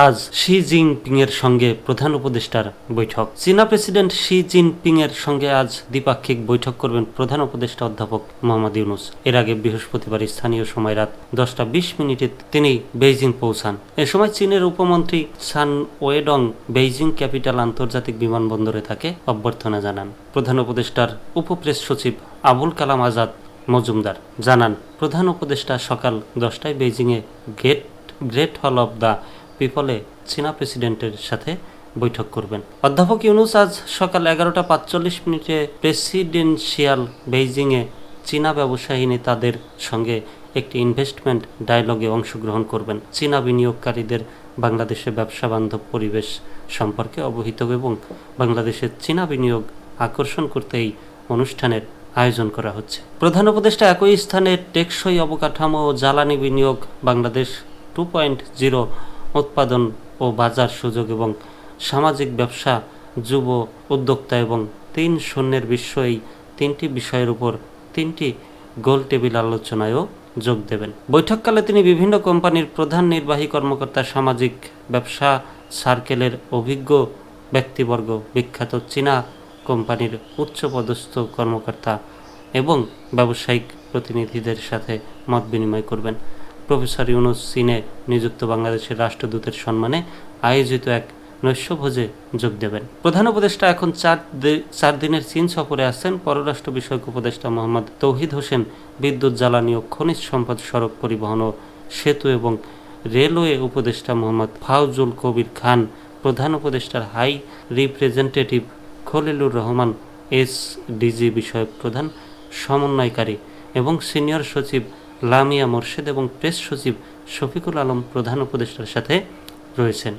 আজ Xi Jinping এর সঙ্গে প্রধান উপদেষ্টার বৈঠক। চীনা প্রেসিডেন্ট শি জিনপিং এর সঙ্গে আজ দ্বিপাক্ষিক বৈঠক করবেন প্রধান উপদেষ্টা অধ্যাপক মোহাম্মদ ইউনূস। এর আগে বৃহস্পতিবার স্থানীয় সময় রাত 10:20 তিনি বেইজিং পৌঁছান। এ সময় চীনের উপমন্ত্রী সান ওয়েডং বেইজিং ক্যাপিটাল আন্তর্জাতিক বিমানবন্দরে তাকে অভ্যর্থনা জানান। প্রধান উপদেষ্টার উপপ্রেস সচিব আবুল কালাম আজাদ মজুমদার জানান, প্রধান উপদেষ্টা সকাল 10টায় বেইজিংয়ে গ্রেট হল অব দ্য পিপলে চীনা প্রেসিডেন্টের সাথে বৈঠক করবেন। অধ্যাপক ইউনূস আজ সকাল 11:45 প্রেসিডেন্সিয়াল বেইজিংয়ে চীনা ব্যবসায়ী নেতাদের সঙ্গে একটি ইনভেস্টমেন্ট ডায়ালগে অংশগ্রহণ করবেন। চীনা বিনিয়োগকারীদের বাংলাদেশে ব্যবসা বান্ধব পরিবেশ সম্পর্কে অবহিত এবং বাংলাদেশের চীনা বিনিয়োগ আকর্ষণ করতে এই অনুষ্ঠানের আয়োজন করা হচ্ছে। প্রধান উপদেষ্টা একই স্থানে টেকসই অবকাঠামো ও জ্বালানি বিনিয়োগ, বাংলাদেশ 2.0 উৎপাদন ও বাজার সুযোগ এবং সামাজিক ব্যবসা, যুব উদ্যোক্তা এবং 3-0 বিশ্ব, এই 3টি বিষয়ের উপর 3টি গোল টেবিল আলোচনায়ও যোগ দেবেন। বৈঠককালে তিনি বিভিন্ন কোম্পানির প্রধান নির্বাহী কর্মকর্তা, সামাজিক ব্যবসা সার্কেলের অভিজ্ঞ ব্যক্তিবর্গ, বিখ্যাত চীনা কোম্পানির উচ্চপদস্থ কর্মকর্তা এবং ব্যবসায়িক প্রতিনিধিদের সাথে মত বিনিময় করবেন। প্রফেসর ইউনূস চীনে নিযুক্ত বাংলাদেশের রাষ্ট্রদূতের সম্মানে আয়োজিত এক নৈশভোজে যোগ দেবেন। প্রধান উপদেষ্টা এখন 4 দিনের চীন সফরে আছেন। পররাষ্ট্র বিষয়ক উপদেষ্টা মোহাম্মদ তৌহিদ হোসেন, বিদ্যুৎ, জ্বালানি ও খনিজ সম্পদ, সড়ক পরিবহন ও সেতু এবং রেলওয়ে উপদেষ্টা মোহাম্মদ ফাউজুল কবির খান, প্রধান উপদেষ্টার high representative Khalilur Rahman, SDG বিষয়ক প্রধান সমন্বয়কারী এবং সিনিয়র সচিব লামিয়া মোর্শেদ এবং প্রেস সচিব শফিকুল আলম প্রধান উপদেষ্টার সাথে রয়েছেন।